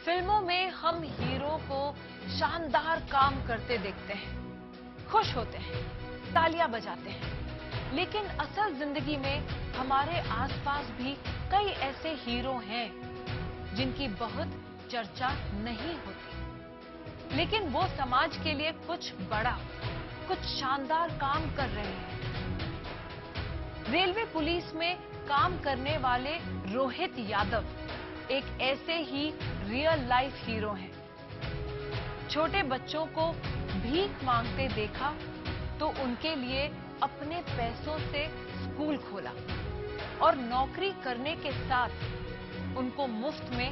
फिल्मों में हम हीरो को शानदार काम करते देखते हैं, खुश होते हैं, तालियां बजाते हैं। लेकिन असल जिंदगी में हमारे आसपास भी कई ऐसे हीरो हैं जिनकी बहुत चर्चा नहीं होती, लेकिन वो समाज के लिए कुछ बड़ा, कुछ शानदार काम कर रहे हैं। रेलवे पुलिस में काम करने वाले रोहित यादव एक ऐसे ही रियल लाइफ हीरो हैं। छोटे बच्चों को भीख मांगते देखा तो उनके लिए अपने पैसों से स्कूल खोला और नौकरी करने के साथ उनको मुफ्त में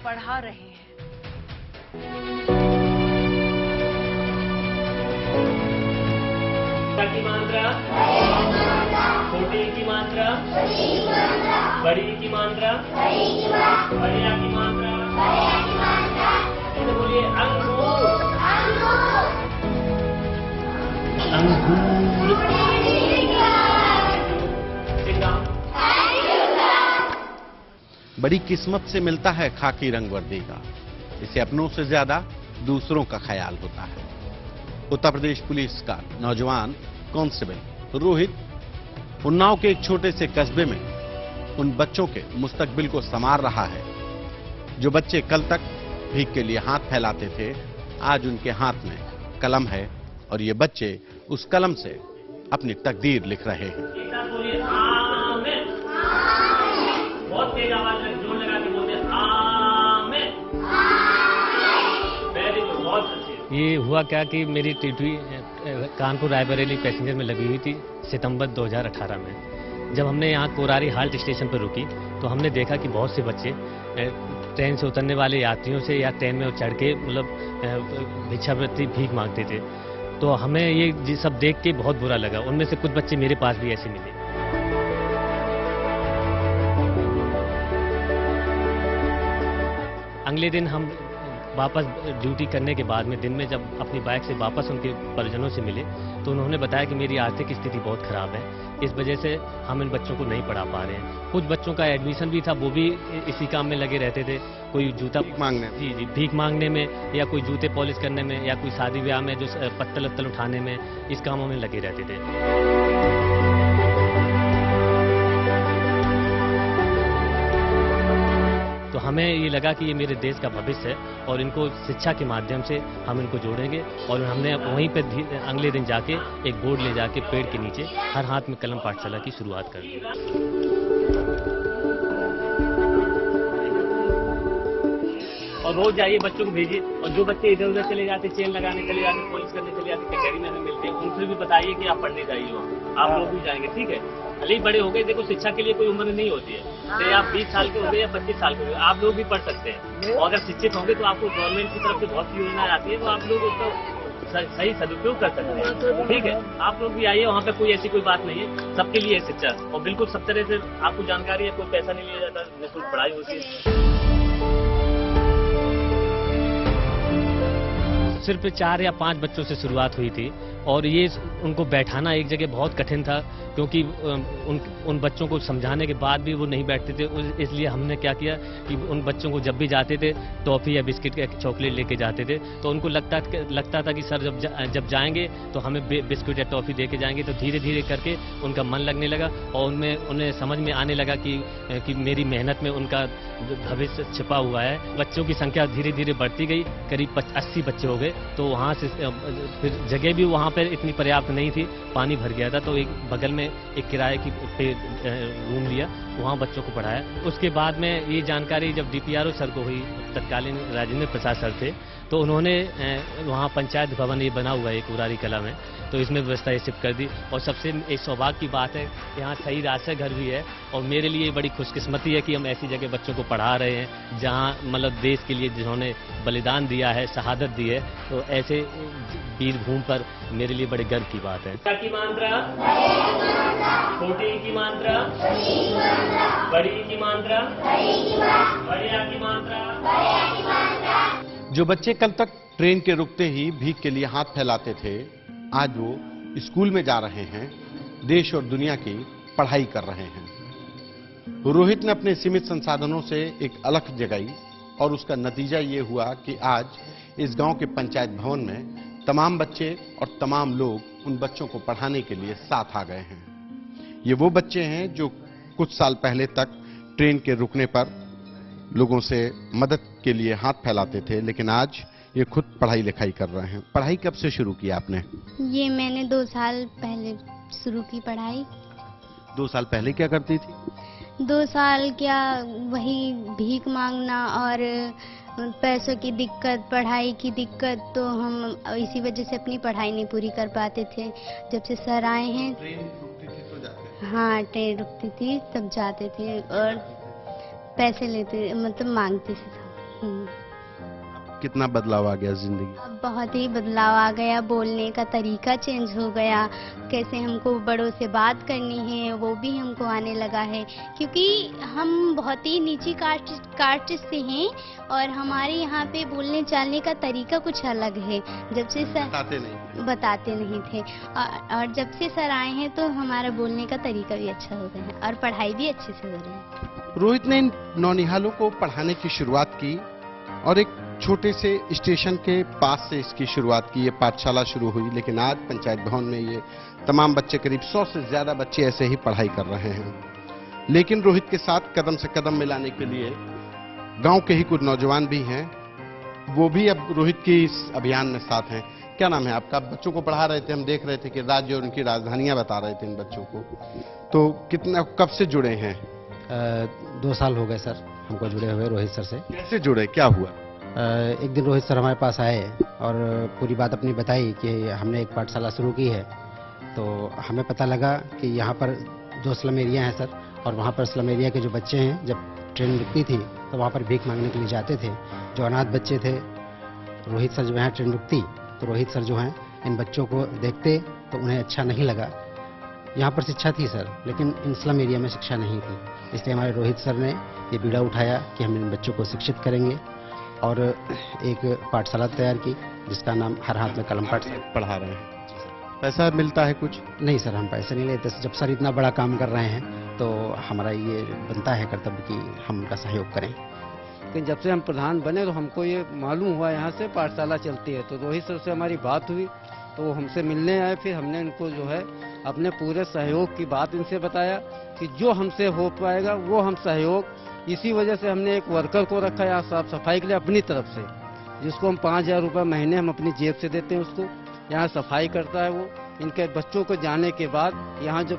पढ़ा रहे हैं। की मात्रा, छोटी की मात्रा, बड़ी की मात्रा, बढ़िया की मात्रा, बोलिए अंगूर, अंगूर। बड़ी किस्मत से मिलता है खाकी रंग वर्दी का, इसे अपनों से ज्यादा दूसरों का ख्याल होता है। उत्तर प्रदेश पुलिस का नौजवान कांस्टेबल रोहित उन्नाव के एक छोटे से कस्बे में उन बच्चों के मुस्तकबिल को संवार रहा है जो बच्चे कल तक भीख के लिए हाथ फैलाते थे। आज उनके हाथ में कलम है और ये बच्चे उस कलम से अपनी तकदीर लिख रहे हैं। बहुत तेज आवाज में जोर लगा के बोलते हैं आमीन। बहुत अच्छी। ये हुआ क्या कि मेरी टीटी कानपुर रायबरेली पैसेंजर में लगी हुई थी सितंबर 2018 में। जब हमने यहाँ कोरारी हाल्ट स्टेशन पर रुकी तो हमने देखा कि बहुत से बच्चे ट्रेन से उतरने वाले यात्रियों से या ट्रेन में चढ़ के मतलब भिक्षावृत्ति भीख मांगते थे। तो हमें ये सब देख के बहुत बुरा लगा। उनमें से कुछ बच्चे मेरे पास भी ऐसे मिले। अगले दिन हम वापस ड्यूटी करने के बाद में दिन में जब अपनी बाइक से वापस उनके परिजनों से मिले तो उन्होंने बताया कि मेरी आर्थिक स्थिति बहुत खराब है, इस वजह से हम इन बच्चों को नहीं पढ़ा पा रहे हैं। कुछ बच्चों का एडमिशन भी था, वो भी इसी काम में लगे रहते थे। कोई जूता मांगने, जी भीख मांगने में, या कोई जूते पॉलिश करने में, या कोई शादी ब्याह में जो पत्तल वत्तल उठाने में, इस कामों में लगे रहते थे। तो हमें ये लगा कि ये मेरे देश का भविष्य है और इनको शिक्षा के माध्यम से हम इनको जोड़ेंगे। और हमने वहीं पे अगले दिन जाके एक बोर्ड ले जाके पेड़ के नीचे हर हाथ में कलम पाठशाला की शुरुआत कर दी। और रोज जाइए बच्चों को भेजिए, और जो बच्चे इधर उधर चले जाते, चेन लगाने चले जाते, पॉलिश करने चले जाते, कचहरी में हमें मिलते हैं, उनसे भी बताइए कि आप पढ़ने जाइए वहाँ, आप लोग भी जाएंगे। ठीक है, भले ही बड़े हो गए, देखो शिक्षा के लिए कोई उम्र नहीं होती है। चाहे आप 20 साल के हो गए या 25 साल के हो गए, आप लोग भी पढ़ सकते हैं। और अगर शिक्षित होंगे तो आपको गवर्नमेंट की तरफ से बहुत सी योजनाएं आती है, तो आप लोग उसका सही सदुपयोग कर सकते हैं। ठीक है, आप लोग भी आइए, वहाँ पे कोई ऐसी कोई बात नहीं है, सबके लिए है शिक्षा। और बिल्कुल सब तरह से आपको जानकारी है, कोई पैसा नहीं लिया जाता, निःशुल्क पढ़ाई होती है। सिर्फ 4 या 5 बच्चों से शुरुआत हुई थी और ये उनको बैठाना एक जगह बहुत कठिन था, क्योंकि उन बच्चों को समझाने के बाद भी वो नहीं बैठते थे। इसलिए हमने क्या किया कि उन बच्चों को जब भी जाते थे टॉफ़ी या बिस्किट या चॉकलेट लेके जाते थे, तो उनको लगता था कि सर जब जाएंगे तो हमें बिस्किट या टॉफ़ी दे के जाएंगे। तो धीरे धीरे करके उनका मन लगने लगा और उन्हें समझ में आने लगा कि मेरी मेहनत में उनका भविष्य छिपा हुआ है। बच्चों की संख्या धीरे धीरे बढ़ती गई, करीब 80 बच्चे हो गए। तो वहाँ से फिर जगह भी वहाँ पर इतनी पर्याप्त नहीं थी, पानी भर गया था। तो एक बगल में एक किराए की रूम लिया, वहाँ बच्चों को पढ़ाया। उसके बाद में ये जानकारी जब DPRO सर को हुई, तत्कालीन राजेंद्र प्रसाद सर थे, तो उन्होंने वहाँ पंचायत भवन ये बना हुआ है कोरारी कला में, तो इसमें व्यवस्था ये शिफ्ट कर दी। और सबसे एक सौभाग्य की बात है, यहाँ शहीद आश्रय घर भी है और मेरे लिए बड़ी खुशकिस्मती है कि हम ऐसी जगह बच्चों को पढ़ा रहे हैं जहाँ मतलब देश के लिए जिन्होंने बलिदान दिया है, शहादत दी है। तो ऐसे वीर भूमि पर मेरे लिए बड़े गर्व की बात है। की मात्रा, छोटी की मात्रा, बड़ी की मात्रा, बढ़िया की मात्रा। जो बच्चे कल तक ट्रेन के रुकते ही भीख के लिए हाथ फैलाते थे, आज वो स्कूल में जा रहे हैं, देश और दुनिया की पढ़ाई कर रहे हैं। रोहित ने अपने सीमित संसाधनों से एक अलख जगाई और उसका नतीजा ये हुआ कि आज इस गांव के पंचायत भवन में तमाम बच्चे और तमाम लोग उन बच्चों को पढ़ाने के लिए साथ आ गए हैं। ये वो बच्चे हैं जो कुछ साल पहले तक ट्रेन के रुकने पर लोगों से मदद के लिए हाथ फैलाते थे, लेकिन आज ये खुद पढ़ाई लिखाई कर रहे हैं। पढ़ाई कब से शुरू की आपने? ये मैंने 2 साल पहले शुरू की पढ़ाई। 2 साल पहले क्या करती थी? 2 साल क्या, वही भीख मांगना और पैसों की दिक्कत, पढ़ाई की दिक्कत, तो हम इसी वजह से अपनी पढ़ाई नहीं पूरी कर पाते थे। जब से सर आए हैं, ट्रेन रुकती थी तो जाते? हाँ ट्रेन रुकती थी तब जाते थे और पैसे लेते, मतलब मांगते थे। कितना बदलाव आ गया जिंदगी? अब बहुत ही बदलाव आ गया, बोलने का तरीका चेंज हो गया, कैसे हमको बड़ों से बात करनी है वो भी हमको आने लगा है, क्योंकि हम बहुत ही नीची कास्ट से हैं और हमारे यहाँ पे बोलने चालने का तरीका कुछ अलग है। जब से सर बताते नहीं थे और जब से सर आए हैं तो हमारा बोलने का तरीका भी अच्छा हो गया है और पढ़ाई भी अच्छे से हो रही है। रोहित ने इन नौनिहालों को पढ़ाने की शुरुआत की और एक छोटे से स्टेशन के पास से इसकी शुरुआत की। ये पाठशाला शुरू हुई, लेकिन आज पंचायत भवन में ये तमाम बच्चे, करीब 100 से ज्यादा बच्चे ऐसे ही पढ़ाई कर रहे हैं। लेकिन रोहित के साथ कदम से कदम मिलाने के लिए गांव के ही कुछ नौजवान भी हैं, वो भी अब रोहित के इस अभियान में साथ हैं। क्या नाम है आपका? बच्चों को पढ़ा रहे थे, हम देख रहे थे कि राज्य और उनकी राजधानियां बता रहे थे इन बच्चों को, तो कितना, कब से जुड़े हैं? 2 साल हो गए सर हमको जुड़े हुए रोहित सर से। कैसे जुड़े, क्या हुआ? एक दिन रोहित सर हमारे पास आए और पूरी बात अपनी बताई कि हमने एक पाठशाला शुरू की है। तो हमें पता लगा कि यहाँ पर जो स्लम एरिया है सर, और वहाँ पर स्लम एरिया के जो बच्चे हैं, जब ट्रेन रुकती थी तो वहाँ पर भीख मांगने के लिए जाते थे। जो अनाथ बच्चे थे, रोहित सर जब यहाँ ट्रेन रुकती तो रोहित सर जो हैं इन बच्चों को देखते तो उन्हें अच्छा नहीं लगा। यहाँ पर शिक्षा थी सर, लेकिन इन स्लम एरिया में शिक्षा नहीं थी, इसलिए हमारे रोहित सर ने ये बीड़ा उठाया कि हम इन बच्चों को शिक्षित करेंगे और एक पाठशाला तैयार की जिसका नाम हर हाथ में कलम पाठशाला। पढ़ा रहे हैं। पैसा मिलता है कुछ? नहीं सर, हम पैसे नहीं लेते। जब सर इतना बड़ा काम कर रहे हैं तो हमारा ये बनता है कर्तव्य कि हम उनका सहयोग करें। लेकिन जब से हम प्रधान बने तो हमको ये मालूम हुआ यहाँ से पाठशाला चलती है, तो रोहित सर से हमारी बात हुई तो वो हमसे मिलने आए। फिर हमने इनको जो है अपने पूरे सहयोग की बात इनसे बताया कि जो हमसे हो पाएगा वो हम सहयोग, इसी वजह से हमने एक वर्कर को रखा यहाँ साफ सफाई के लिए अपनी तरफ से, जिसको हम 5000 रुपये महीने हम अपनी जेब से देते हैं। उसको यहाँ सफाई करता है वो। इनके बच्चों को जाने के बाद यहाँ जो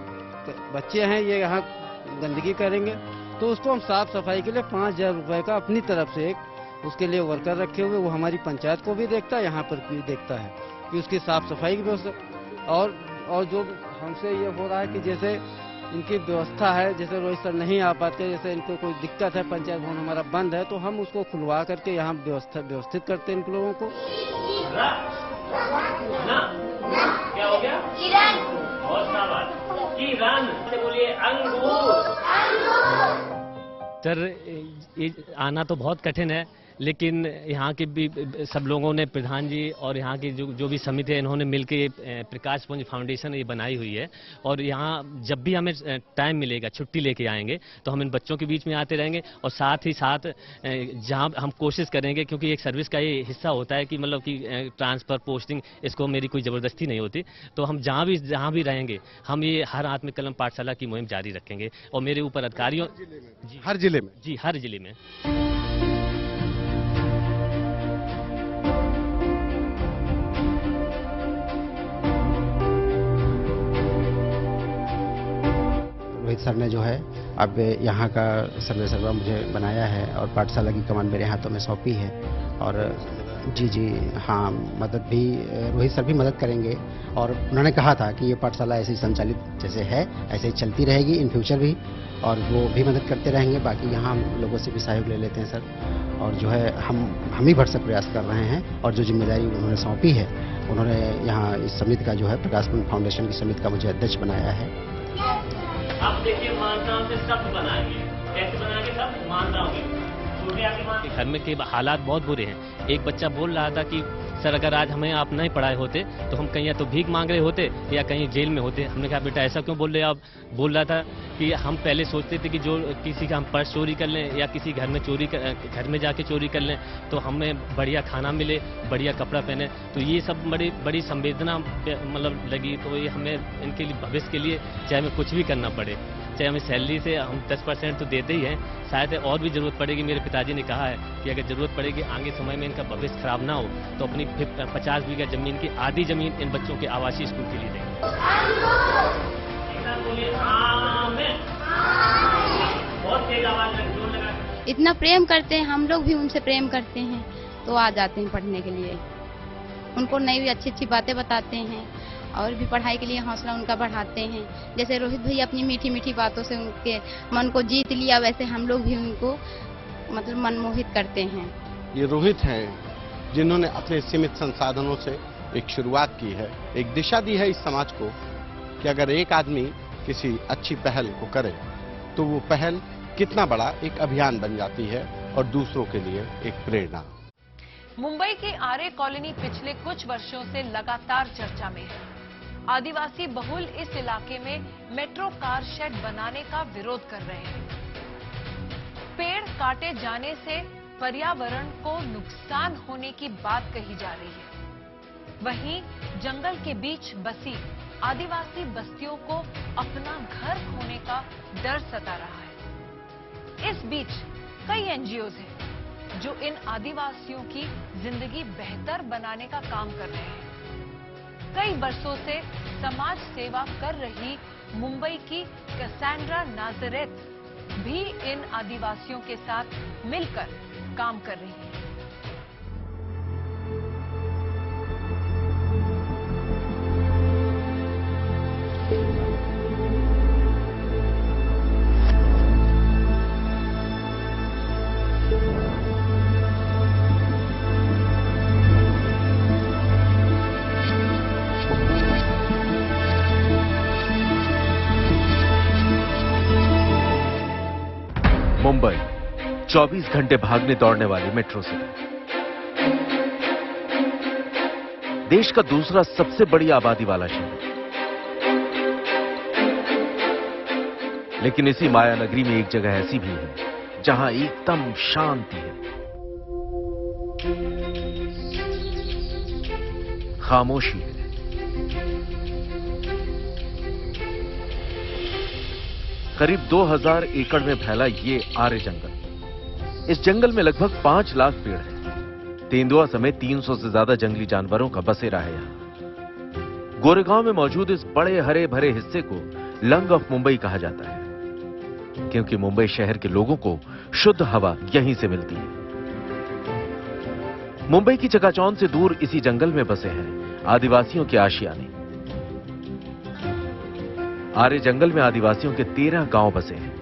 बच्चे हैं ये यहाँ गंदगी करेंगे तो उसको हम साफ सफाई के लिए 5000 रुपये का अपनी तरफ से एक उसके लिए वर्कर रखे हुए, वो हमारी पंचायत को भी देखता है, यहाँ पर भी देखता है कि उसकी साफ सफाई की व्यवस्था। और जो हमसे ये हो रहा है कि जैसे इनकी व्यवस्था है, जैसे रोहित सर नहीं आ पाते, जैसे इनको कोई दिक्कत है, पंचायत भवन हमारा बंद है, तो हम उसको खुलवा करके यहाँ व्यवस्थित करते हैं इन लोगों को। क्या हो गया? बहुत शाबाश। किरण से बोलिए अंगूर। सर ये आना तो बहुत कठिन है, लेकिन यहाँ के भी सब लोगों ने, प्रधान जी और यहाँ की जो भी समिति है, इन्होंने मिलकर ये प्रकाश पुंज फाउंडेशन ये बनाई हुई है। और यहाँ जब भी हमें टाइम मिलेगा, छुट्टी लेके आएंगे तो हम इन बच्चों के बीच में आते रहेंगे और साथ ही साथ जहाँ हम कोशिश करेंगे, क्योंकि एक सर्विस का ये हिस्सा होता है कि मतलब कि ट्रांसफ़र, पोस्टिंग, इसको मेरी कोई ज़बरदस्ती नहीं होती, तो हम जहाँ भी रहेंगे हम ये हर हाथ में कलम पाठशाला की मुहिम जारी रखेंगे। और मेरे ऊपर अधिकारियों, हर जिले में? जी हर जिले में। रोहित सर ने जो है अब यहाँ का सर्वे सर्वा मुझे बनाया है और पाठशाला की कमान मेरे हाथों में सौंपी है। और जी हाँ, मदद भी रोहित सर भी मदद करेंगे। और उन्होंने कहा था कि ये पाठशाला ऐसे ही संचालित जैसे है ऐसे ही चलती रहेगी इन फ्यूचर भी, और वो भी मदद करते रहेंगे। बाकी यहाँ हम लोगों से भी सहयोग ले लेते हैं सर, और जो है हम ही भरसक प्रयास कर रहे हैं। और जो जिम्मेदारी उन्होंने सौंपी है, उन्होंने यहाँ इस समिति का जो है प्रकाश पुंज फाउंडेशन की समिति का मुझे अध्यक्ष बनाया है। अब देखिए मानताओं से शब्द बनाएंगे, कैसे बनाएंगे शब्द? मानताओं के। घर में के हालात बहुत बुरे हैं। एक बच्चा बोल रहा था कि सर अगर आज हमें आप नहीं पढ़ाए होते तो हम कहीं या तो भीख मांग रहे होते या कहीं जेल में होते। हमने कहा बेटा ऐसा क्यों बोल रहे आप? बोल रहा था कि हम पहले सोचते थे कि जो किसी का हम पर्स चोरी कर लें या किसी घर में जाके चोरी कर लें तो हमें बढ़िया खाना मिले, बढ़िया कपड़ा पहने। तो ये सब बड़ी संवेदना मतलब लगी। तो ये हमें इनके लिए भविष्य के लिए चाहे हमें कुछ भी करना पड़े, चाहे हमें सैलरी से हम 10% तो देते ही हैं, शायद और भी जरूरत पड़ेगी। मेरे पिताजी ने कहा है कि अगर जरूरत पड़ेगी आगे समय में इनका भविष्य खराब ना हो तो अपनी 50 बीघा जमीन की आधी जमीन इन बच्चों के आवासीय स्कूल के लिए देंगे। इतना प्रेम करते हैं, हम लोग भी उनसे प्रेम करते हैं तो आ जाते हैं पढ़ने के लिए। उनको नई भी अच्छी अच्छी बातें बताते हैं और भी पढ़ाई के लिए हौसला उनका बढ़ाते हैं। जैसे रोहित भैया अपनी मीठी मीठी बातों से उनके मन को जीत लिया, वैसे हम लोग भी उनको मतलब मनमोहित करते हैं। ये रोहित हैं जिन्होंने अपने सीमित संसाधनों से एक शुरुआत की है, एक दिशा दी है इस समाज को कि अगर एक आदमी किसी अच्छी पहल को करे तो वो पहल कितना बड़ा एक अभियान बन जाती है और दूसरों के लिए एक प्रेरणा। मुंबई की आर्य कॉलोनी पिछले कुछ वर्षों से लगातार चर्चा में है। आदिवासी बहुल इस इलाके में मेट्रो कार शेड बनाने का विरोध कर रहे हैं। पेड़ काटे जाने से पर्यावरण को नुकसान होने की बात कही जा रही है। वहीं जंगल के बीच बसी आदिवासी बस्तियों को अपना घर खोने का डर सता रहा है। इस बीच कई एनजीओज हैं जो इन आदिवासियों की जिंदगी बेहतर बनाने का काम कर रहे हैं। कई वर्षों से समाज सेवा कर रही मुंबई की कैसेंड्रा नाजरेथ भी इन आदिवासियों के साथ मिलकर काम कर रही है। मुंबई 24 घंटे भागने दौड़ने वाली मेट्रो सिटी, देश का दूसरा सबसे बड़ी आबादी वाला शहर। लेकिन इसी माया नगरी में एक जगह ऐसी भी है जहां एकदम शांति है, खामोशी है। करीब 2000 एकड़ में फैला ये आर्य जंगल। इस जंगल में लगभग 5 लाख पेड़ हैं। तेंदुआ समेत 300 से ज्यादा जंगली जानवरों का बसेरा है यहाँ। गोरेगांव में मौजूद इस बड़े हरे भरे हिस्से को लंग ऑफ मुंबई कहा जाता है, क्योंकि मुंबई शहर के लोगों को शुद्ध हवा यहीं से मिलती है। मुंबई की चकाचौंध से दूर इसी जंगल में बसे हैं आदिवासियों के आशियाने। आर्य जंगल में आदिवासियों के 13 गांव बसे हैं,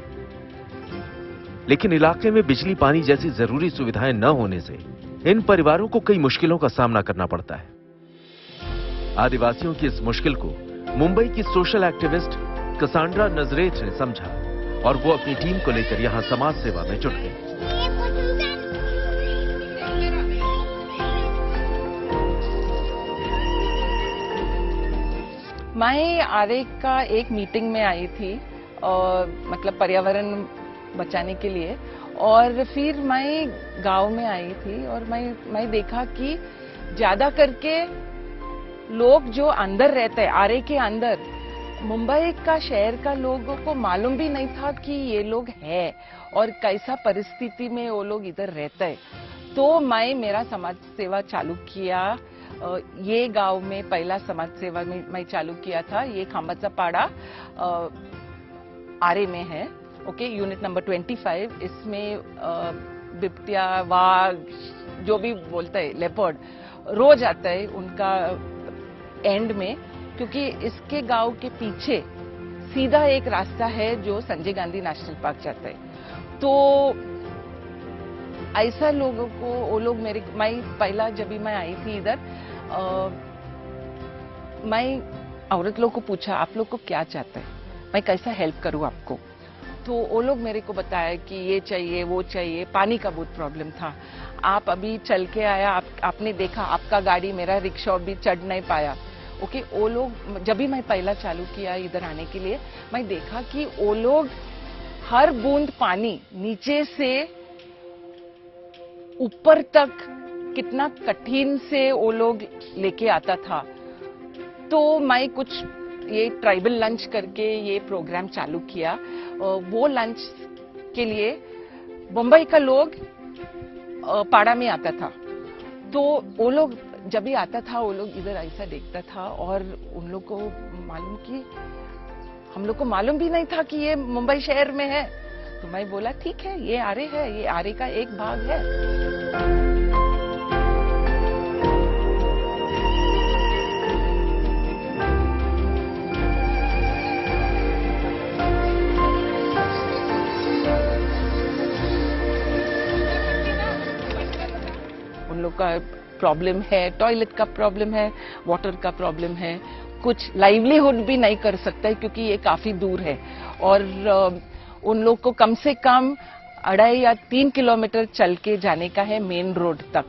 लेकिन इलाके में बिजली पानी जैसी जरूरी सुविधाएं न होने से इन परिवारों को कई मुश्किलों का सामना करना पड़ता है। आदिवासियों की इस मुश्किल को मुंबई की सोशल एक्टिविस्ट कैसेंड्रा नाजरेथ ने समझा और वो अपनी टीम को लेकर यहां समाज सेवा में जुट गई। मैं आर्य का एक मीटिंग में आई थी और मतलब पर्यावरण बचाने के लिए, और फिर मैं गांव में आई थी और मैं देखा कि ज्यादा करके लोग जो अंदर रहते हैं आर्य के अंदर, मुंबई का शहर का लोगों को मालूम भी नहीं था कि ये लोग हैं और कैसा परिस्थिति में वो लोग इधर रहते हैं। तो मैं मेरा समाज सेवा चालू किया। ये गांव में पहला समाज सेवा में मैं चालू किया था। ये खांबाचा पाड़ा आर्य में है, ओके, यूनिट नंबर 25। इसमें बिबटिया, वाघ, जो भी बोलते हैं, लेपर्ड रोज आता है उनका एंड में, क्योंकि इसके गांव के पीछे सीधा एक रास्ता है जो संजय गांधी नेशनल पार्क जाता है। तो ऐसा लोगों को वो लोग मैं पहला जब भी मैं आई थी इधर, मैं औरत लोग को पूछा आप लोग को क्या चाहते हैं, मैं कैसा हेल्प करूं आपको। तो वो लोग मेरे को बताया कि ये चाहिए वो चाहिए। पानी का बहुत प्रॉब्लम था। आप अभी चल के आया, आपने देखा आपका गाड़ी, मेरा रिक्शा भी चढ़ नहीं पाया। ओके, वो लोग जब भी मैं पहला चालू किया इधर आने के लिए, मैं देखा कि वो लोग हर बूंद पानी नीचे से ऊपर तक कितना कठिन से वो लोग लेके आता था। तो मैं कुछ ये ट्राइबल लंच करके ये प्रोग्राम चालू किया। वो लंच के लिए मुंबई का लोग पाड़ा में आता था। तो वो लोग जब भी आता था, वो लोग इधर ऐसा देखता था और उन लोग को मालूम कि हम लोग को मालूम भी नहीं था कि ये मुंबई शहर में है। तो मैं बोला ठीक है, ये आरे है, ये आरे का एक भाग है। उन लोग का प्रॉब्लम है, टॉयलेट का प्रॉब्लम है, वाटर का प्रॉब्लम है, कुछ लाइवलीहुड भी नहीं कर सकता है क्योंकि ये काफी दूर है। और उन लोग को कम से कम 2.5 या 3 किलोमीटर चल के जाने का है मेन रोड तक।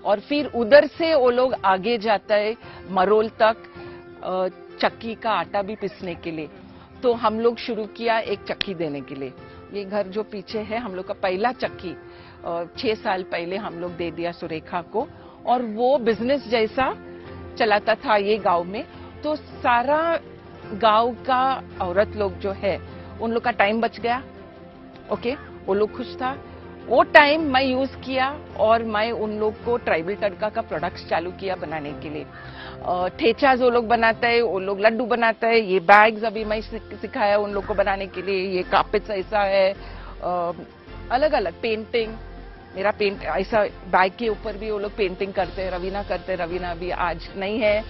और फिर उधर से वो लोग आगे जाता है मरोल तक चक्की का आटा भी पीसने के लिए। तो हम लोग शुरू किया एक चक्की देने के लिए। ये घर जो पीछे है हम लोग का पहला चक्की 6 साल पहले हम लोग दे दिया सुरेखा को, और वो बिजनेस जैसा चलाता था ये गांव में। तो सारा गांव का औरत लोग जो है उन लोग का टाइम बच गया। ओके, वो लोग खुश था। वो टाइम मैं यूज किया और मैं उन लोग को ट्राइबल तड़का का प्रोडक्ट्स चालू किया बनाने के लिए। ठेचा जो लोग बनाता है वो लोग लड्डू बनाता है। ये बैग्स अभी मैं सिखाया उन लोग को बनाने के लिए। ये कार्पेट्स ऐसा है, अलग अलग पेंटिंग, मेरा पेंट ऐसा बैग के ऊपर भी वो लोग पेंटिंग करते हैं। रवीना करते हैं, रवीना भी आज नहीं है,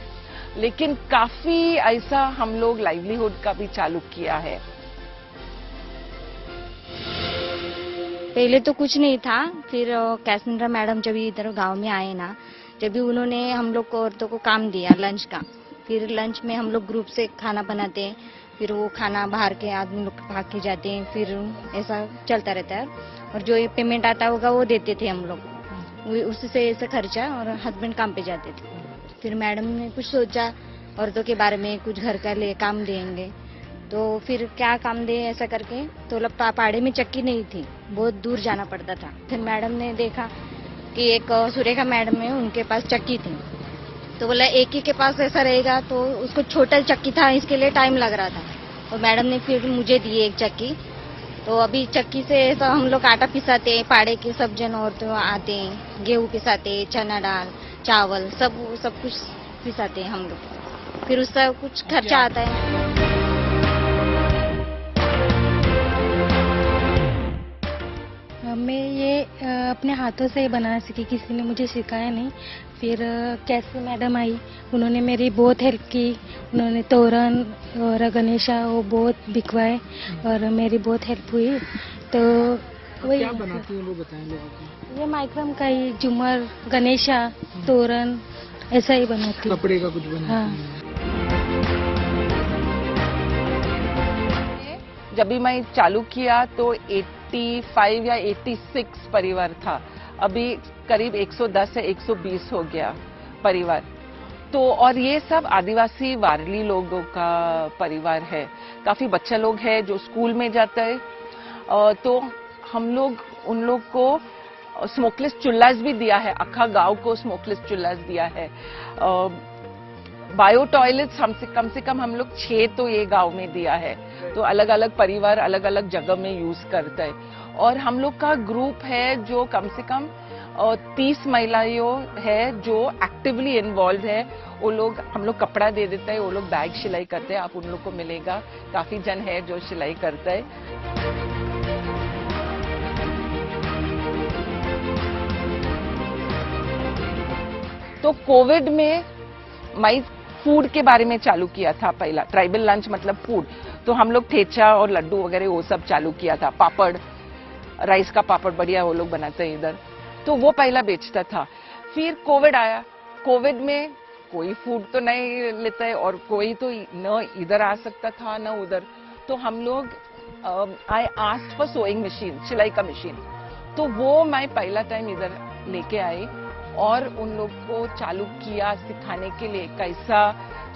लेकिन काफी ऐसा हम लोग लाइवलीहुड का भी चालू किया है। पहले तो कुछ नहीं था, फिर कैसेंड्रा मैडम जब इधर गांव में आए ना, जब भी उन्होंने हम लोग को औरतों को काम दिया लंच का। फिर लंच में हम लोग ग्रुप से खाना बनाते हैं, फिर वो खाना बाहर के आदमी लोग भाग के जाते हैं, फिर ऐसा चलता रहता है। और जो ये पेमेंट आता होगा वो देते थे हम लोग, उससे ऐसा खर्चा, और हस्बैंड काम पे जाते थे। फिर मैडम ने कुछ सोचा औरतों के बारे में, कुछ घर का ले काम देंगे, तो फिर क्या काम दे ऐसा करके। तो पाड़े में चक्की नहीं थी, बहुत दूर जाना पड़ता था। फिर मैडम ने देखा कि एक सुरेखा मैडम है, उनके पास चक्की थी, तो बोला एक ही के पास ऐसा रहेगा, तो उसको छोटा चक्की था, इसके लिए टाइम लग रहा था। तो मैडम ने फिर मुझे दी एक चक्की। तो अभी चक्की से सब हम लोग आटा पिसाते हैं, पाड़े के सब जन औरतें आते हैं, गेहूँ पिसाते, चना दाल, चावल, सब कुछ पिसाते हैं हम लोग। फिर उसका कुछ खर्चा आता है। मैं ये अपने हाथों से ही बनाना सीखी, किसी ने मुझे सिखाया नहीं। फिर कैसे मैडम आई, उन्होंने मेरी बहुत हेल्प की। उन्होंने तोरण और गणेशा वो बहुत बिकवाए और मेरी बहुत हेल्प हुई। तो वही क्या बनाती हैं वो बताएं लोगों को। ये माइक्रम का ही झूमर, गणेशा, तोरण ऐसा ही बनाती हूँ। कपड़े का कुछ बनाती हाँ। हैं? जब भी मैं चालू किया तो 85 या 86 परिवार था। अभी करीब 110 से 120 हो गया परिवार। तो और ये सब आदिवासी वारली लोगों का परिवार है। काफी बच्चा लोग है जो स्कूल में जाता है। तो हम लोग उन लोग को स्मोकलेस चूल्हास भी दिया है, अक्खा गांव को स्मोकलेस चूल्हास दिया है। बायो टॉयलेट्स कम से कम हम लोग 6 तो ये गांव में दिया है। तो अलग अलग परिवार अलग अलग जगह में यूज करता है। और हम लोग का ग्रुप है जो कम से कम 30 महिलाएं है जो एक्टिवली इन्वॉल्व है। वो लोग हम लोग कपड़ा दे देते हैं, वो लोग बैग सिलाई करते हैं। आप उन लोग को मिलेगा, काफी जन है जो सिलाई करता है। तो कोविड में मैं फूड के बारे में चालू किया था पहला, ट्राइबल लंच मतलब फूड। तो हम लोग ठेचा और लड्डू वगैरह वो सब चालू किया था। पापड़, राइस का पापड़ बढ़िया वो लोग बनाते हैं इधर, तो वो पहला बेचता था। फिर कोविड आया। कोविड में कोई फूड तो नहीं लेता है और कोई तो न इधर आ सकता था न उधर। तो हम लोग I asked for sewing machine, सिलाई का मशीन। तो वो मैं पहला टाइम इधर लेके आई और उन लोग को चालू किया सिखाने के लिए कैसा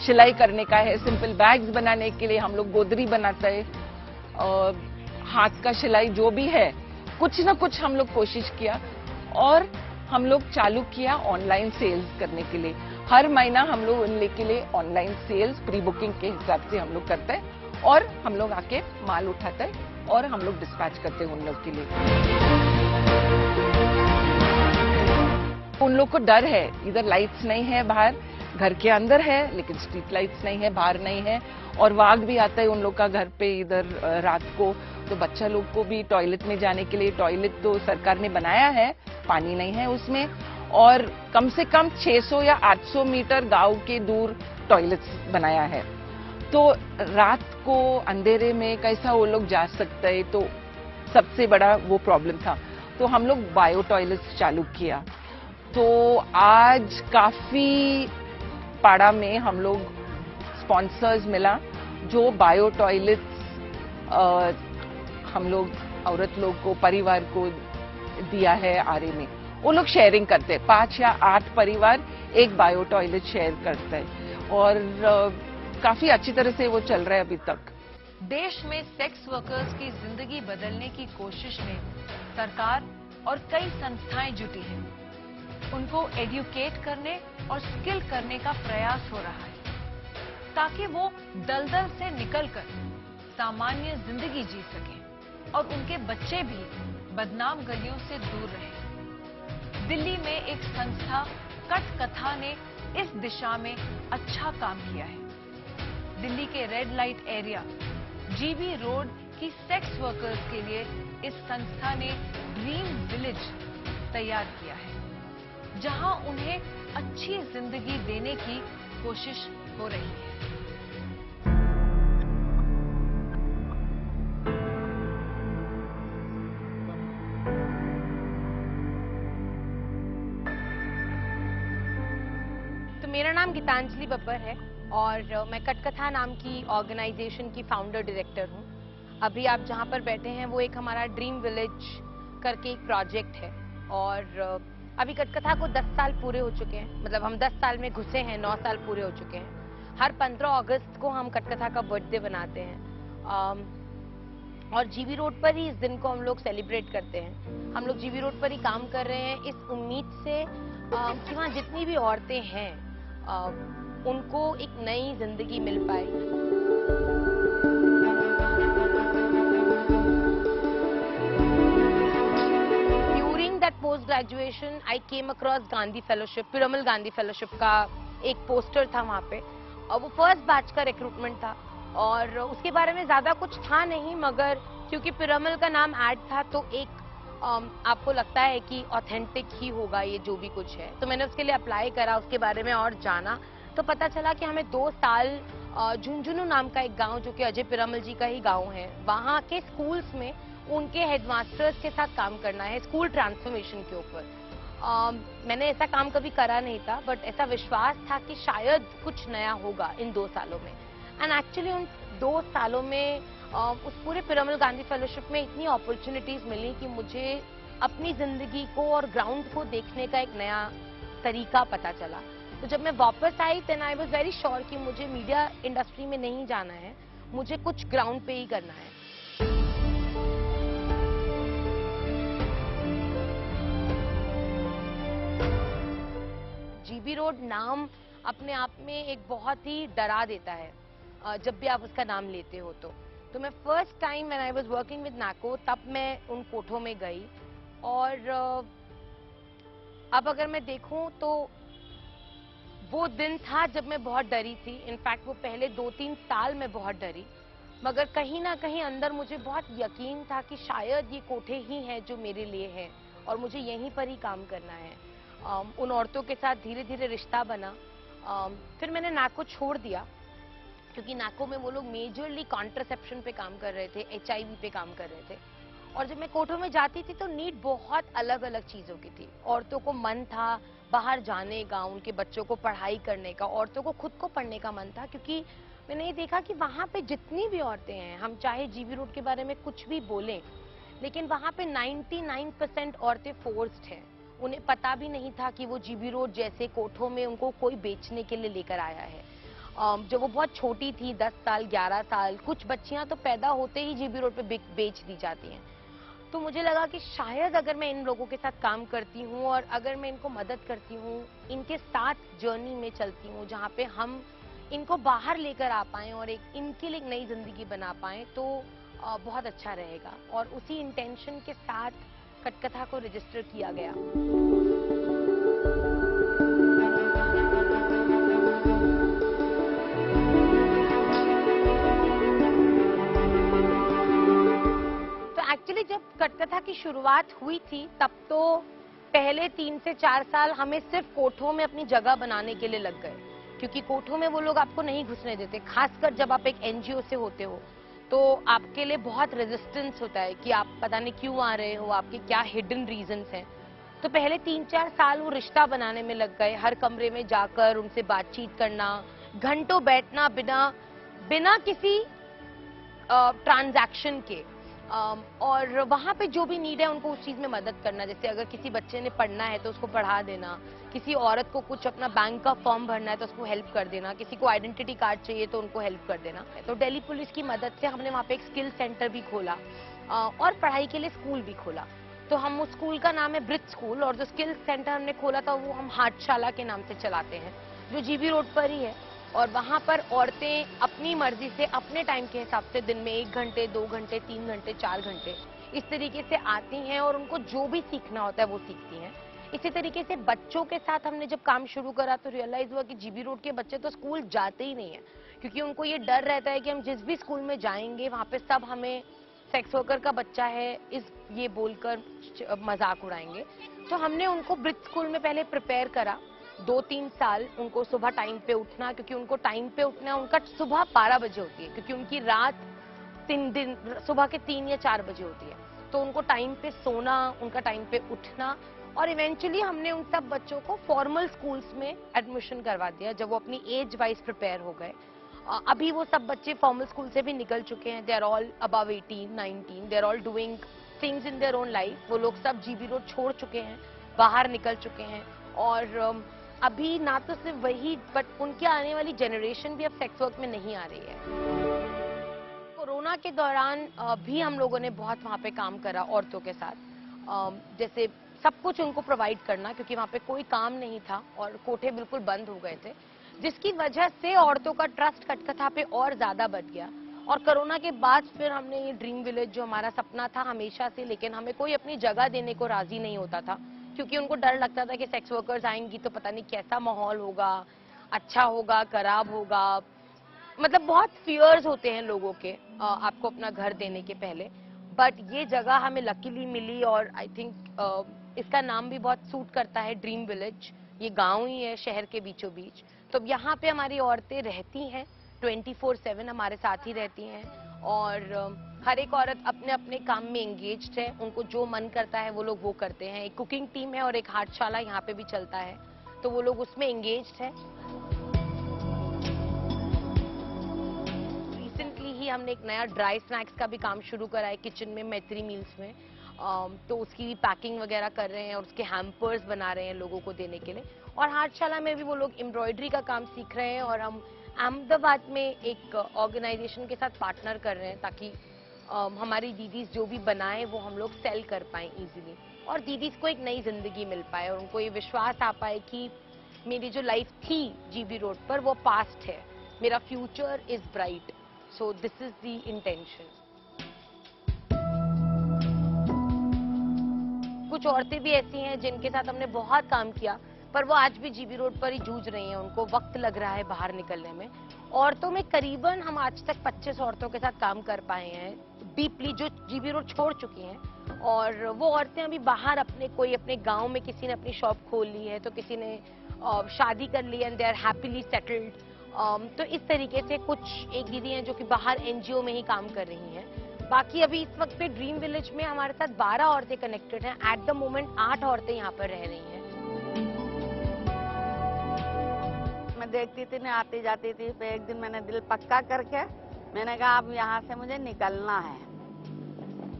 सिलाई करने का है। सिंपल बैग्स बनाने के लिए हम लोग गोदरी बनाते हैं और हाथ का सिलाई जो भी है कुछ ना कुछ हम लोग कोशिश किया और हम लोग चालू किया ऑनलाइन सेल्स करने के लिए। हर महीना हम लोग उन के लिए ऑनलाइन सेल्स प्री बुकिंग के हिसाब से हम लोग करते हैं और हम लोग आके माल उठाते हैं और हम लोग डिस्पैच करते हैं उन लोग के लिए। उन लोग को डर है, इधर लाइट्स नहीं है, बाहर घर के अंदर है लेकिन स्ट्रीट लाइट्स नहीं है, बाहर नहीं है और वाघ भी आता है उन लोग का घर पे इधर रात को। तो बच्चा लोग को भी टॉयलेट में जाने के लिए टॉयलेट तो सरकार ने बनाया है, पानी नहीं है उसमें और कम से कम 600 या 800 मीटर गांव के दूर टॉयलेट्स बनाया है। तो रात को अंधेरे में कैसा वो लोग जा सकते हैं, तो सबसे बड़ा वो प्रॉब्लम था। तो हम लोग बायो टॉयलेट्स चालू किया। तो आज काफी पाड़ा में हम लोग स्पॉन्सर्स मिला जो बायो टॉयलेट्स हम लोग औरत लोग को परिवार को दिया है आरे में। वो लोग शेयरिंग करते हैं, 5 या 8 परिवार एक बायो टॉयलेट शेयर करते हैं और काफी अच्छी तरह से वो चल रहा है अभी तक। देश में सेक्स वर्कर्स की जिंदगी बदलने की कोशिश में सरकार और कई संस्थाएं जुटी हैं। उनको एडुकेट करने और स्किल करने का प्रयास हो रहा है ताकि वो दलदल से निकलकर सामान्य जिंदगी जी सकें और उनके बच्चे भी बदनाम गलियों से दूर रहें। दिल्ली में एक संस्था कटकथा ने इस दिशा में अच्छा काम किया है। दिल्ली के red light area GB road की सेक्स वर्कर्स के लिए इस संस्था ने ड्रीम विलेज तैयार किया है जहां उन्हें अच्छी जिंदगी देने की कोशिश हो रही है। तो मेरा नाम गीतांजलि बब्बर है और मैं कटकथा नाम की ऑर्गेनाइजेशन की फाउंडर डायरेक्टर हूं। अभी आप जहां पर बैठे हैं वो एक हमारा ड्रीम विलेज करके एक प्रोजेक्ट है और अभी कटकथा को 10 साल पूरे हो चुके हैं। मतलब हम 10 साल में घुसे हैं, 9 साल पूरे हो चुके हैं। हर 15 अगस्त को हम कटकथा का बर्थडे बनाते हैं और जीबी रोड पर ही इस दिन को हम लोग सेलिब्रेट करते हैं। हम लोग जीबी रोड पर ही काम कर रहे हैं इस उम्मीद से कि वहाँ जितनी भी औरतें हैं उनको एक नई जिंदगी मिल पाए। Post graduation I came across Gandhi fellowship, Piramal Gandhi fellowship का एक पोस्टर था वहाँ पे और वो फर्स्ट बैच का रिक्रूटमेंट था और उसके बारे में ज्यादा कुछ था नहीं, मगर क्योंकि पिरामल का नाम ऐड था तो एक आपको लगता है कि ऑथेंटिक ही होगा ये जो भी कुछ है। तो मैंने उसके लिए अप्लाई करा, उसके बारे में और जाना तो पता चला कि हमें 2 साल झुंझुनू नाम का एक गाँव जो कि अजय पिरामल जी का ही गाँव है, वहाँ के स्कूल्स में उनके हेडमास्टर्स के साथ काम करना है स्कूल ट्रांसफॉर्मेशन के ऊपर। मैंने ऐसा काम कभी करा नहीं था बट ऐसा विश्वास था कि शायद कुछ नया होगा इन 2 सालों में। एंड एक्चुअली उन 2 सालों में उस पूरे पिरामल गांधी फेलोशिप में इतनी अपॉर्चुनिटीज मिली कि मुझे अपनी जिंदगी को और ग्राउंड को देखने का एक नया तरीका पता चला। तो जब मैं वापस आई then I was very sure कि मुझे मीडिया इंडस्ट्री में नहीं जाना है, मुझे कुछ ग्राउंड पे ही करना है। जीबी रोड नाम अपने आप में एक बहुत ही डरा देता है जब भी आप उसका नाम लेते हो। तो मैं first time when I was working with NACO तब मैं उन कोठों में गई और अब अगर मैं देखूं तो वो दिन था जब मैं बहुत डरी थी। इनफैक्ट वो पहले 2-3 साल में बहुत डरी, मगर कहीं ना कहीं अंदर मुझे बहुत यकीन था कि शायद ये कोठे ही हैं जो मेरे लिए हैं और मुझे यहीं पर ही काम करना है। उन औरतों के साथ धीरे धीरे रिश्ता बना। फिर मैंने नाको छोड़ दिया क्योंकि नाको में वो लोग मेजरली कॉन्ट्रासेप्शन पे काम कर रहे थे, HIV पे काम कर रहे थे। और जब मैं कोठों में जाती थी तो नीड बहुत अलग अलग चीज़ों की थी। औरतों को मन था बाहर जाने का, उनके बच्चों को पढ़ाई करने का, औरतों को खुद को पढ़ने का मन था क्योंकि मैंने ये देखा कि वहाँ पे जितनी भी औरतें हैं, हम चाहे जीबी रोड के बारे में कुछ भी बोलें, लेकिन वहाँ पे 99% औरतें फोर्स्ड हैं। उन्हें पता भी नहीं था कि वो जीबी रोड जैसे कोठों में उनको कोई बेचने के लिए लेकर आया है। जब वो बहुत छोटी थी, 10 साल 11 साल, कुछ बच्चियां तो पैदा होते ही जीबी रोड पे बेच दी जाती हैं। तो मुझे लगा कि शायद अगर मैं इन लोगों के साथ काम करती हूँ और अगर मैं इनको मदद करती हूँ, इनके साथ जर्नी में चलती हूँ जहाँ पे हम इनको बाहर लेकर आ पाएं और एक इनके लिए एक नई जिंदगी बना पाएं, तो बहुत अच्छा रहेगा। और उसी इंटेंशन के साथ कटकथा को रजिस्टर किया गया। तो एक्चुअली जब कटकथा की शुरुआत हुई थी, तब तो पहले 3 से 4 साल हमें सिर्फ कोठों में अपनी जगह बनाने के लिए लग गए, क्योंकि कोठों में वो लोग आपको नहीं घुसने देते। खासकर जब आप एक एनजीओ से होते हो तो आपके लिए बहुत रेजिस्टेंस होता है कि आप पता नहीं क्यों आ रहे हो, आपके क्या हिडन रीजंस हैं। तो पहले 3-4 साल वो रिश्ता बनाने में लग गए, हर कमरे में जाकर उनसे बातचीत करना, घंटों बैठना बिना किसी ट्रांजैक्शन के, और वहाँ पे जो भी नीड है उनको उस चीज में मदद करना। जैसे अगर किसी बच्चे ने पढ़ना है तो उसको पढ़ा देना, किसी औरत को कुछ अपना बैंक का फॉर्म भरना है तो उसको हेल्प कर देना, किसी को आइडेंटिटी कार्ड चाहिए तो उनको हेल्प कर देना। तो दिल्ली पुलिस की मदद से हमने वहाँ पे एक स्किल सेंटर भी खोला और पढ़ाई के लिए स्कूल भी खोला। तो हम उस स्कूल का नाम है ब्रिज स्कूल, और जो स्किल सेंटर हमने खोला था वो हम हाटशाला के नाम से चलाते हैं, जो जीबी रोड पर ही है। और वहाँ पर औरतें अपनी मर्जी से अपने टाइम के हिसाब से दिन में 1 घंटे, 2 घंटे, 3 घंटे, 4 घंटे इस तरीके से आती हैं और उनको जो भी सीखना होता है वो सीखती हैं। इसी तरीके से बच्चों के साथ हमने जब काम शुरू करा तो रियलाइज हुआ कि जीबी रोड के बच्चे तो स्कूल जाते ही नहीं है, क्योंकि उनको ये डर रहता है कि हम जिस भी स्कूल में जाएंगे वहाँ पे सब हमें सेक्स वर्कर का बच्चा है ये बोलकर मजाक उड़ाएंगे। तो हमने उनको ब्रिज स्कूल में पहले प्रिपेयर करा 2-3 साल, उनको सुबह टाइम पे उठना, क्योंकि उनको टाइम पे उठना, उनका सुबह 12 बजे होती है, क्योंकि उनकी रात 3 दिन सुबह के 3 या 4 बजे होती है। तो उनको टाइम पे सोना, उनका टाइम पे उठना, और इवेंचुअली हमने उन सब बच्चों को फॉर्मल स्कूल्स में एडमिशन करवा दिया जब वो अपनी एज वाइज प्रिपेयर हो गए। अभी वो सब बच्चे फॉर्मल स्कूल से भी निकल चुके हैं, they are all above 18-19, they are all doing things in their own life. वो लोग सब जीबी रोड छोड़ चुके हैं, बाहर निकल चुके हैं, और अभी ना तो सिर्फ वही बट उनके आने वाली जनरेशन भी अब सेक्स वर्क में नहीं आ रही है। कोरोना के दौरान भी हम लोगों ने बहुत वहाँ पे काम करा औरतों के साथ, जैसे सब कुछ उनको प्रोवाइड करना, क्योंकि वहाँ पे कोई काम नहीं था और कोठे बिल्कुल बंद हो गए थे, जिसकी वजह से औरतों का ट्रस्ट कटकथा पे और ज्यादा बढ़ गया। और कोरोना के बाद फिर हमने ये ड्रीम विलेज जो हमारा सपना था हमेशा से, लेकिन हमें कोई अपनी जगह देने को राजी नहीं होता था, क्योंकि उनको डर लगता था कि सेक्स वर्कर्स आएंगी तो पता नहीं कैसा माहौल होगा, अच्छा होगा, खराब होगा, मतलब बहुत फियर्स होते हैं लोगों के आपको अपना घर देने के पहले। बट ये जगह हमें लकीली मिली, और आई थिंक इसका नाम भी बहुत सूट करता है, ड्रीम विलेज। ये गांव ही है शहर के बीचों बीच। तो यहाँ पे हमारी औरतें रहती हैं 24/7, हमारे साथ ही रहती हैं, और हर एक औरत अपने अपने काम में एंगेज्ड है, उनको जो मन करता है वो लोग वो करते हैं। एक कुकिंग टीम है और एक हाटशाला यहाँ पे भी चलता है, तो वो लोग उसमें एंगेज्ड है। रिसेंटली ही हमने एक नया ड्राई स्नैक्स का भी काम शुरू करा है किचन में, मैत्री मील्स में, तो उसकी भी पैकिंग वगैरह कर रहे हैं और उसके हैम्पर्स बना रहे हैं लोगों को देने के लिए। और हाटशाला में भी वो लोग एम्ब्रॉयडरी का काम सीख रहे हैं, और हम अहमदाबाद में एक ऑर्गेनाइजेशन के साथ पार्टनर कर रहे हैं ताकि हमारी दीदीज जो भी बनाए वो हम लोग सेल कर पाए इजीली, और दीदीज को एक नई जिंदगी मिल पाए और उनको ये विश्वास आ पाए कि मेरी जो लाइफ थी जीबी रोड पर वो पास्ट है, मेरा future is bright, so this is the intention. कुछ औरतें भी ऐसी हैं जिनके साथ हमने बहुत काम किया, पर वो आज भी जीबी रोड पर ही जूझ रही हैं, उनको वक्त लग रहा है बाहर निकलने में। औरतों में करीबन हम आज तक 25 औरतों के साथ काम कर पाए हैं डीपली, जो जीबी रोड छोड़ चुकी हैं, और वो औरतें अभी बाहर कोई अपने गांव में किसी ने अपनी शॉप खोल ली है, तो किसी ने शादी कर ली and they are happily settled. तो इस तरीके से कुछ एक दीदी हैं जो कि बाहर एनजीओ में ही काम कर रही हैं। बाकी अभी इस वक्त पे ड्रीम विलेज में हमारे साथ 12 औरतें कनेक्टेड हैं। एट द मोमेंट 8 औरतें यहाँ पर रह रही हैं। देखती थी ना, आती जाती थी। फिर एक दिन मैंने दिल पक्का करके मैंने कहा अब यहाँ से मुझे निकलना है।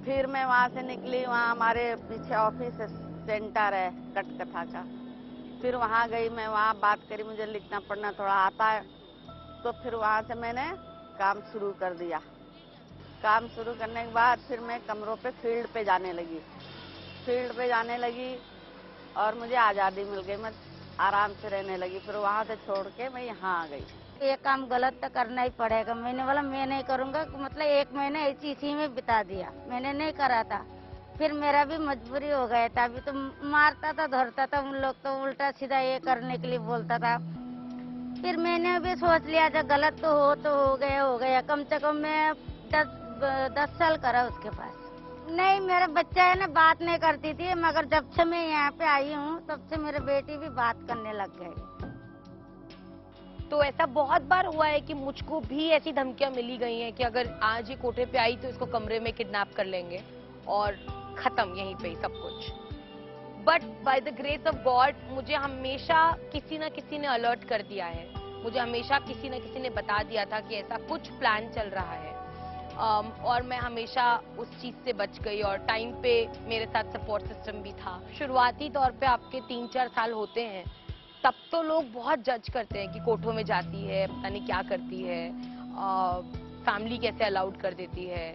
फिर मैं वहाँ से निकली, वहाँ हमारे पीछे ऑफिस सेंटर है कटकथा का। फिर वहाँ गई मैं, वहाँ बात करी, मुझे लिखना पढ़ना थोड़ा आता है। तो फिर वहाँ से मैंने काम शुरू कर दिया। काम शुरू करने के बाद फिर मैं कमरों पे फील्ड पे जाने लगी। फील्ड पे जाने लगी और मुझे आज़ादी मिल गई, मैं आराम से रहने लगी। फिर वहाँ से छोड़ के मैं यहाँ आ गई। ये काम गलत तो करना ही पड़ेगा। मैंने बोला मैं नहीं करूँगा, मतलब 1 महीना इसी में बिता दिया, मैंने नहीं करा था। फिर मेरा भी मजबूरी हो गया था। अभी तो मारता था, धरता था, उन लोग तो उल्टा सीधा ये करने के लिए बोलता था। फिर मैंने भी सोच लिया था गलत तो हो गया। कम से कम मैं 10 साल करा उसके पास। नहीं, मेरा बच्चा है ना, बात नहीं करती थी, मगर जब से मैं यहाँ पे आई हूँ तब से मेरे बेटी भी बात करने लग गई। तो ऐसा बहुत बार हुआ है कि मुझको भी ऐसी धमकियां मिली गई हैं कि अगर आज ये कोठे पे आई तो इसको कमरे में किडनैप कर लेंगे और खत्म यहीं पे सब कुछ। But by the grace of God मुझे हमेशा किसी न किसी ने अलर्ट कर दिया है। मुझे हमेशा किसी न किसी ने बता दिया था कि ऐसा कुछ प्लान चल रहा है। और मैं हमेशा उस चीज से बच गई और टाइम पे मेरे साथ सपोर्ट सिस्टम भी था। शुरुआती तौर पे आपके 3-4 साल होते हैं, तब तो लोग बहुत जज करते हैं कि कोठों में जाती है, पता नहीं क्या करती है, फैमिली कैसे अलाउड कर देती है।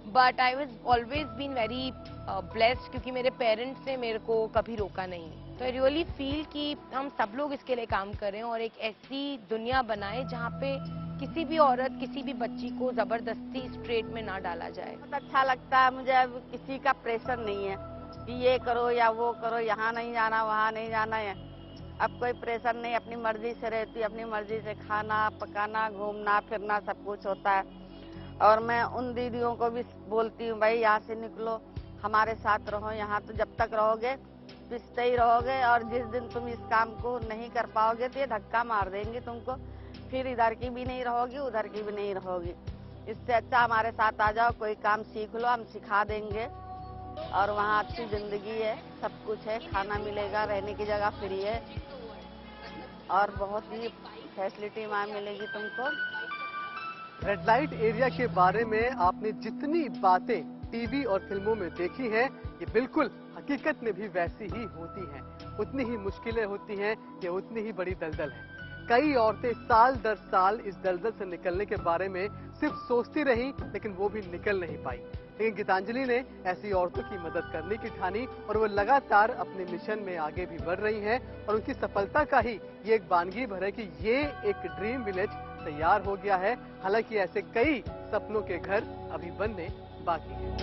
But I was always been very blessed क्योंकि मेरे पेरेंट्स ने मेरे को कभी रोका नहीं। तो आई रियली फील कि हम सब लोग इसके लिए काम करें और एक ऐसी दुनिया बनाएं जहाँ पे किसी भी औरत, किसी भी बच्ची को जबरदस्ती स्ट्रेट में ना डाला जाए। बहुत अच्छा लगता है मुझे। अब किसी का प्रेशर नहीं है कि ये करो या वो करो, यहाँ नहीं जाना वहाँ नहीं जाना है। अब कोई प्रेशर नहीं, अपनी मर्जी से रहती, अपनी मर्जी से खाना पकाना, घूमना फिरना सब कुछ होता है। और मैं उन दीदियों को भी बोलती हूँ, भाई यहाँ से निकलो, हमारे साथ रहो। यहाँ तो जब तक रहोगे पिसते ही रहोगे और जिस दिन तुम इस काम को नहीं कर पाओगे तो ये धक्का मार देंगे तुमको। फिर इधर की भी नहीं रहोगी, उधर की भी नहीं रहोगी। इससे अच्छा हमारे साथ आ जाओ, कोई काम सीख लो, हम सिखा देंगे। और वहाँ अच्छी जिंदगी है, सब कुछ है, खाना मिलेगा, रहने की जगह फ्री है और बहुत ही फैसिलिटी वहाँ मिलेगी तुमको। रेड लाइट एरिया के बारे में आपने जितनी बातें टीवी और फिल्मों में देखी हैं, ये बिल्कुल हकीकत में भी वैसी ही होती हैं। उतनी ही मुश्किलें होती हैं, ये उतनी ही बड़ी दलदल है। कई औरतें साल दर साल इस दलदल से निकलने के बारे में सिर्फ सोचती रहीं, लेकिन वो भी निकल नहीं पाई। लेकिन गीतांजलि ने ऐसी औरतों की मदद करने की ठानी और वो लगातार अपने मिशन में आगे भी बढ़ रही हैं। और उनकी सफलता का ही ये एक बानगी भर है कि ये एक ड्रीम विलेज तैयार हो गया है। हालांकि ऐसे कई सपनों के घर अभी बनने बाकी हैं।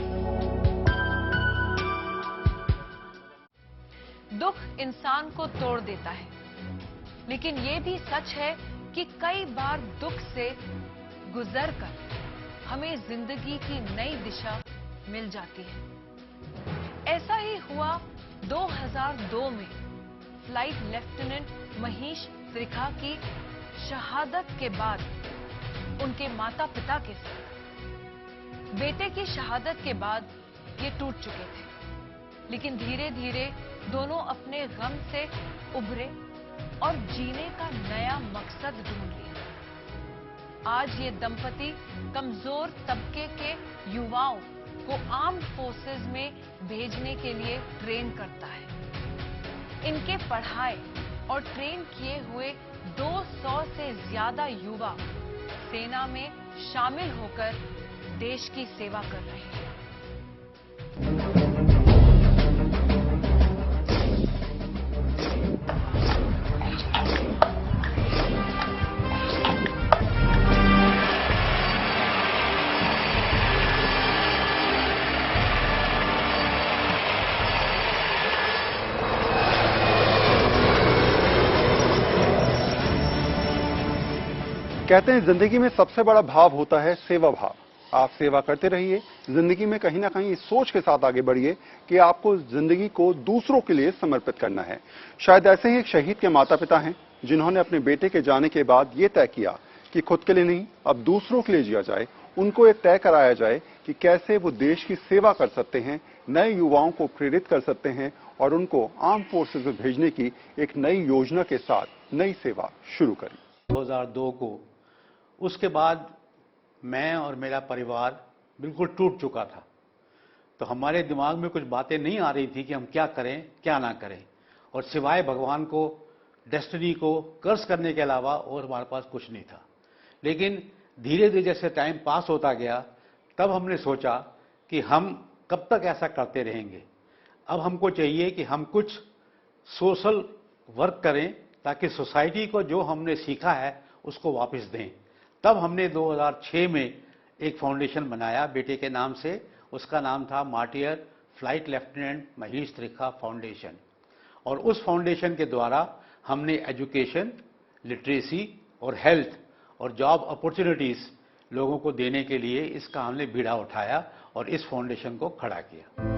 दुख इंसान को तोड़ देता है, लेकिन ये भी सच है कि कई बार दुख से गुजरकर हमें जिंदगी की नई दिशा मिल जाती है। ऐसा ही हुआ 2002 में फ्लाइट लेफ्टिनेंट महेश त्रिखा की शहादत के बाद उनके माता पिता के साथ। बेटे की शहादत के बाद ये टूट चुके थे, लेकिन धीरे धीरे दोनों अपने गम से उभरे और जीने का नया मकसद ढूंढ लिया। आज ये दंपति कमजोर तबके के युवाओं को आर्म्ड फोर्सेस में भेजने के लिए ट्रेन करता है। इनके पढ़ाए और ट्रेन किए हुए 200 से ज्यादा युवा सेना में शामिल होकर देश की सेवा कर रहे हैं। कहते हैं जिंदगी में सबसे बड़ा भाव होता है सेवा भाव। आप सेवा करते रहिए, जिंदगी में कहीं ना कहीं इस सोच के साथ आगे बढ़िए कि आपको जिंदगी को दूसरों के लिए समर्पित करना है। शायद ऐसे ही एक शहीद के माता पिता हैं जिन्होंने अपने बेटे के जाने के बाद ये तय किया कि खुद के लिए नहीं, अब दूसरों के लिए जिया जाए। उनको एक तय कराया जाए कि कैसे वो देश की सेवा कर सकते हैं, नए युवाओं को प्रेरित कर सकते हैं और उनको आर्म फोर्सेज में भेजने की एक नई योजना के साथ नई सेवा शुरू करें। 2002 को। उसके बाद मैं और मेरा परिवार बिल्कुल टूट चुका था। तो हमारे दिमाग में कुछ बातें नहीं आ रही थी कि हम क्या करें क्या ना करें, और सिवाय भगवान को, डेस्टिनी को कर्स करने के अलावा और हमारे पास कुछ नहीं था। लेकिन धीरे धीरे जैसे टाइम पास होता गया, तब हमने सोचा कि हम कब तक ऐसा करते रहेंगे। अब हमको चाहिए कि हम कुछ सोशल वर्क करें ताकि सोसाइटी को जो हमने सीखा है उसको वापस दें। तब हमने 2006 में एक फाउंडेशन बनाया बेटे के नाम से। उसका नाम था martyr flight lieutenant Mahesh Trikha foundation. और उस फाउंडेशन के द्वारा हमने एजुकेशन, लिटरेसी और हेल्थ और जॉब अपॉर्चुनिटीज लोगों को देने के लिए इसका हमने बीड़ा उठाया और इस फाउंडेशन को खड़ा किया।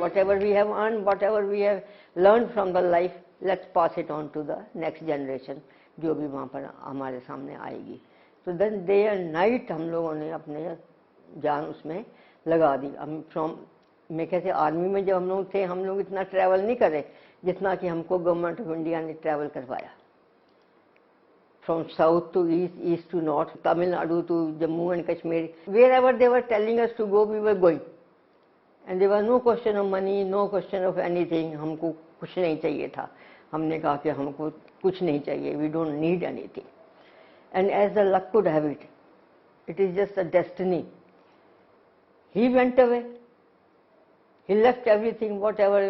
Whatever we have earned, whatever we have learned from the life, let's pass it on to the next generation, जो भी वहाँ पर हमारे सामने आएगी। तो then day and night हम लोगों ने अपने जान उसमें लगा दी। हम मैं कहते आर्मी में जब हम लोग थे, हम लोग इतना ट्रैवल नहीं करे जितना कि हमको गवर्नमेंट ऑफ इंडिया ने ट्रैवल करवाया। From south to east, east to north, Tamil Nadu to Jammu and Kashmir, wherever they were telling us to go, we were going. And there was no question of money, no question of anything. हमको कुछ नहीं चाहिए था। हमने कहा कि हमको कुछ नहीं चाहिए, we don't need anything. And as the luck could have it, it is just a destiny. He went away. He left everything, whatever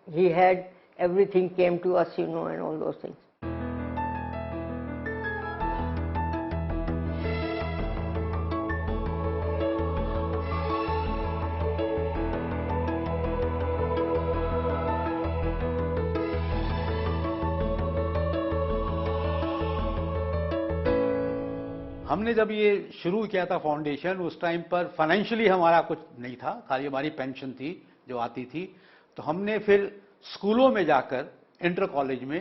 he had, everything came to us, you know, and all those things. हमने जब ये शुरू किया था foundation, उस time पर financially हमारा कुछ नहीं था, खाली हमारी पेंशन थी जो आती थी। तो हमने फिर स्कूलों में जाकर, इंटर कॉलेज में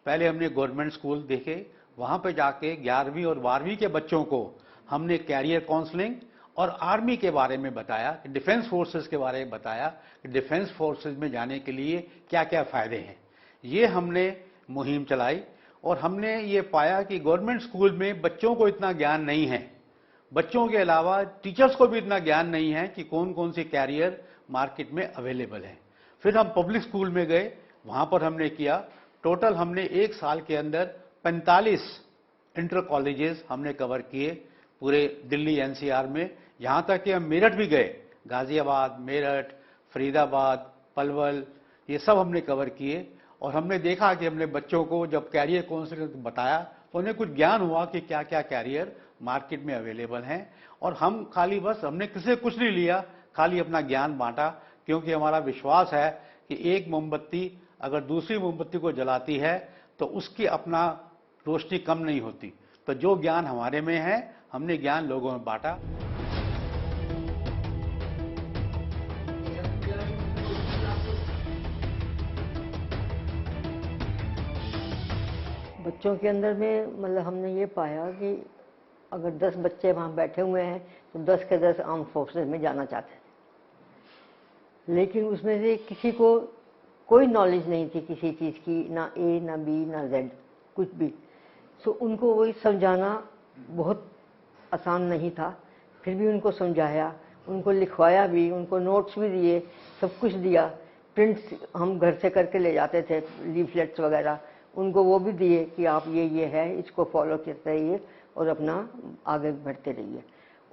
पहले हमने गवर्नमेंट स्कूल देखे, वहाँ पे जाके 11वीं और 12वीं के बच्चों को हमने कैरियर काउंसलिंग और आर्मी के बारे में बताया, डिफेंस फोर्सेस के बारे में बताया कि डिफेंस फोर्सेस में जाने के लिए क्या क्या फ़ायदे हैं। ये हमने मुहिम चलाई और हमने ये पाया कि गवर्नमेंट स्कूल में बच्चों को इतना ज्ञान नहीं है, बच्चों के अलावा टीचर्स को भी इतना ज्ञान नहीं है कि कौन कौन से कैरियर मार्केट में अवेलेबल हैं। फिर हम पब्लिक स्कूल में गए, वहाँ पर हमने किया। टोटल हमने एक साल के अंदर 45 इंटर कॉलेजेस हमने कवर किए पूरे दिल्ली एनसीआर में। यहाँ तक कि हम मेरठ भी गए, गाजियाबाद, मेरठ, फरीदाबाद, पलवल, ये सब हमने कवर किए। और हमने देखा कि हमने बच्चों को जब कैरियर काउंसलिंग बताया तो उन्हें कुछ ज्ञान हुआ कि क्या क्या कैरियर मार्केट में अवेलेबल हैं। और हम खाली बस हमने किसी से कुछ नहीं लिया, खाली अपना ज्ञान बांटा, क्योंकि हमारा विश्वास है कि एक मोमबत्ती अगर दूसरी मोमबत्ती को जलाती है तो उसकी अपना रोशनी कम नहीं होती। तो जो ज्ञान हमारे में है, हमने ज्ञान लोगों में बांटा। बच्चों के अंदर में मतलब हमने ये पाया कि अगर 10 बच्चे वहाँ बैठे हुए हैं तो 10 के 10 आर्म फोर्सेस में जाना चाहते थे, लेकिन उसमें से किसी को कोई नॉलेज नहीं थी किसी चीज़ की, ना ए ना बी ना जेड, कुछ भी। सो उनको वही समझाना बहुत आसान नहीं था। फिर भी उनको समझाया, उनको लिखवाया भी, उनको नोट्स भी दिए, सब कुछ दिया। प्रिंट्स हम घर से करके ले जाते थे, लीफलेट्स वगैरह, उनको वो भी दिए कि आप ये है, इसको फॉलो करते रहिए और अपना आगे बढ़ते रहिए।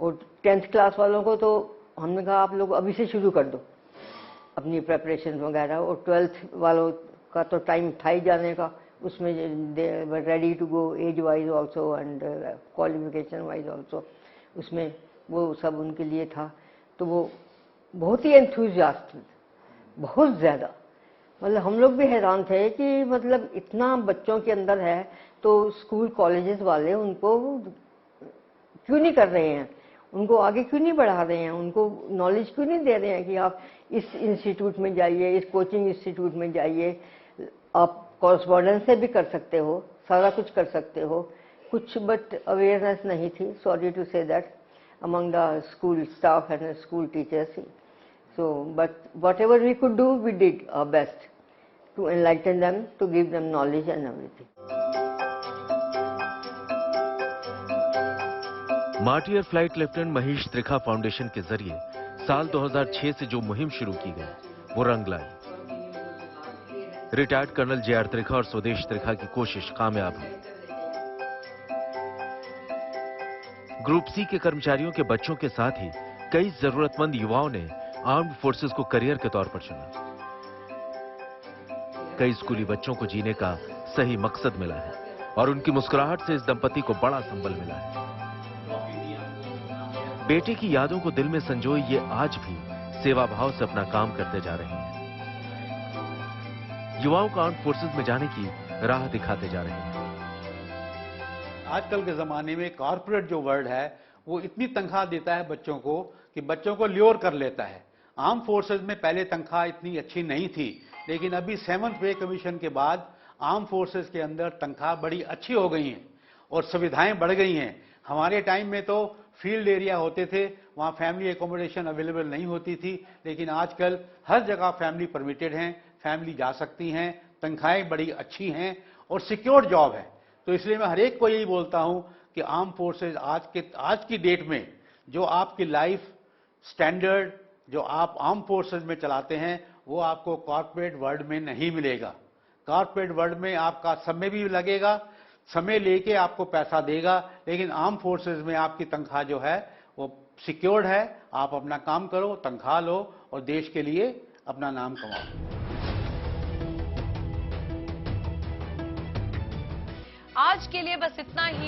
और 10th क्लास वालों को तो हमने कहा आप लोग अभी से शुरू कर दो अपनी प्रेपरेशन वगैरह। और 12th वालों का तो टाइम था ही जाने का, उसमें they were ready to go age wise also and qualification wise also, उसमें वो सब उनके लिए था। तो वो बहुत ही एंथुजियास्ट, बहुत ज़्यादा। मतलब हम लोग भी हैरान थे कि मतलब इतना बच्चों के अंदर है तो स्कूल कॉलेजेस वाले उनको क्यों नहीं कर रहे हैं, उनको आगे क्यों नहीं बढ़ा रहे हैं, उनको नॉलेज क्यों नहीं दे रहे हैं कि आप इस इंस्टीट्यूट में जाइए, इस कोचिंग इंस्टीट्यूट में जाइए, आप कॉरेस्पॉन्डेंस से भी कर सकते हो, सारा कुछ कर सकते हो। कुछ बट अवेयरनेस नहीं थी, sorry to say that. among the school staff and the school teachers. So, but whatever we could do, we did our best to enlighten them, to give them knowledge and everything. Martyr flight lieutenant Mahesh Trikha foundation के जरिए साल 2006 से जो मुहिम शुरू की गई वो रंग लाई। Retired colonel J R. त्रिखा और स्वदेश त्रिखा की कोशिश कामयाब हुई। ग्रुप सी के कर्मचारियों के बच्चों के साथ ही कई जरूरतमंद युवाओं ने आर्म्ड फोर्सेस को करियर के तौर पर चुना। कई स्कूली बच्चों को जीने का सही मकसद मिला है और उनकी मुस्कुराहट से इस दंपति को बड़ा संबल मिला है। बेटे की यादों को दिल में संजोए ये आज भी सेवा भाव से अपना काम करते जा रहे हैं। युवाओं को आर्म्ड फोर्सेस में जाने की राह दिखाते जा रहे हैं। आजकल के ज़माने में कॉर्पोरेट जो वर्ल्ड है वो इतनी तनख्वाह देता है बच्चों को कि बच्चों को ल्योर कर लेता है। आर्म फोर्सेस में पहले तनख्वाह इतनी अच्छी नहीं थी, लेकिन अभी 7th पे कमीशन के बाद आर्म फोर्सेस के अंदर तनख्वाह बड़ी अच्छी हो गई हैं और सुविधाएं बढ़ गई हैं। हमारे टाइम में तो फील्ड एरिया होते थे, वहाँ फैमिली एकोमोडेशन अवेलेबल नहीं होती थी, लेकिन आजकल हर जगह फैमिली परमिटेड हैं, फैमिली जा सकती हैं, तनख्वाहें बड़ी अच्छी हैं और सिक्योर्ड जॉब है। तो इसलिए मैं हर एक को यही बोलता हूं कि आर्म फोर्सेज आज की डेट में जो आपकी लाइफ स्टैंडर्ड जो आप आर्म फोर्सेज में चलाते हैं वो आपको कॉर्पोरेट वर्ल्ड में नहीं मिलेगा। कॉर्पोरेट वर्ल्ड में आपका समय भी लगेगा, समय लेके आपको पैसा देगा, लेकिन आर्म फोर्सेज में आपकी तनख्वाह जो है वो सिक्योर्ड है। आप अपना काम करो, तनख्वाह लो और देश के लिए अपना नाम कमाओ। आज के लिए बस इतना ही।